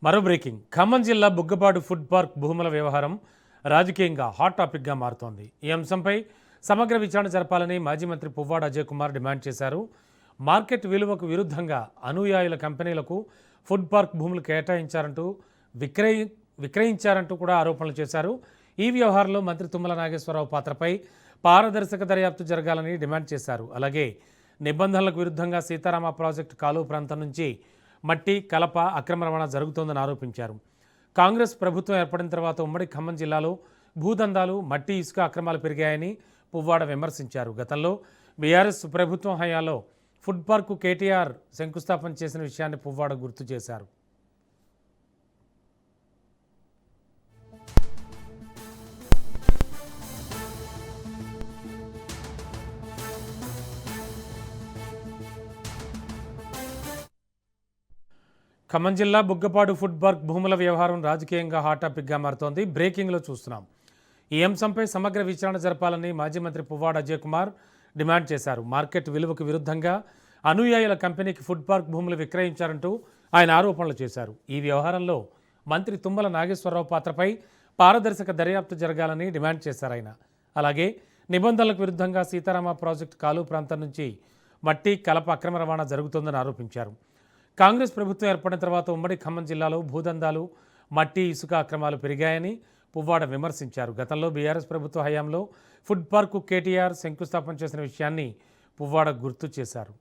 మరో బ్రేకింగ్. ఖమ్మం జిల్లా Buggapadu food park భూముల వ్యవహారం రాజకీయంగా హాట్ టాపిక్గా మారుతోంది. ఈ అంశంపై సమగ్ర విచారణ జరపాలని మాజీ మంత్రి పువ్వాడ అజయ్ కుమార్ డిమాండ్ చేశారు. మార్కెట్ విలువకు విరుద్ధంగా అనుయాయుల కంపెనీలకు ఫుడ్ పార్క్ భూములు కేటాయించారంటూ విక్రయించారంటూ కూడా ఆరోపణలు చేశారు. ఈ వ్యవహారంలో మంత్రి తుమ్మల నాగేశ్వరరావు పాత్రపై పారదర్శక దర్యాప్తు జరగాలని డిమాండ్ చేశారు. అలాగే నిబంధనలకు విరుద్ధంగా సీతారామ ప్రాజెక్టు కాలువ ప్రాంతం నుంచి మట్టి కలప అక్రమ రవాణా జరుగుతోందని ఆరోపించారు. కాంగ్రెస్ ప్రభుత్వం ఏర్పడిన తర్వాత ఉమ్మడి ఖమ్మం జిల్లాలో భూదందాలు, మట్టి ఇసుక అక్రమాలు పెరిగాయని పువ్వాడ విమర్శించారు. గతంలో బీఆర్ఎస్ ప్రభుత్వం హయాంలో ఫుడ్ పార్కు కేటీఆర్ శంకుస్థాపన చేసిన విషయాన్ని పువ్వాడ గుర్తు చేశారు. ఖమ్మం జిల్లా బుగ్గపాడు ఫుడ్ పార్క్ భూముల వ్యవహారం రాజకీయంగా హాట్ టాపిక్గా మారుతోంది. బ్రేకింగ్లో చూస్తున్నాం. ఈ అంశంపై సమగ్ర విచారణ జరపాలని మాజీ మంత్రి పువ్వాడ అజయ్ కుమార్ డిమాండ్ చేశారు. మార్కెట్ విలువకు విరుద్ధంగా అనుయాయుల కంపెనీకి ఫుడ్ పార్క్ భూములు విక్రయించారంటూ ఆయన ఆరోపణలు చేశారు. ఈ వ్యవహారంలో మంత్రి తుమ్మల నాగేశ్వరరావు పాత్రపై పారదర్శక దర్యాప్తు జరగాలని డిమాండ్ చేశారు ఆయన. అలాగే నిబంధనలకు విరుద్ధంగా సీతారామ ప్రాజెక్టు కాలువ ప్రాంతం నుంచి మట్టి కలప అక్రమ రవాణా జరుగుతోందని ఆరోపించారు. కాంగ్రెస్ ప్రభుత్వం ఏర్పడిన తర్వాత ఉమ్మడి ఖమ్మం జిల్లాలో భూదందాలు, మట్టి ఇసుక అక్రమాలు పెరిగాయని పువ్వాడ విమర్శించారు. గతంలో బీఆర్ఎస్ ప్రభుత్వ హయాంలో ఫుడ్ పార్కు కేటీఆర్ శంకుస్థాపన చేసిన విషయాన్ని పువ్వాడ గుర్తు చేశారు.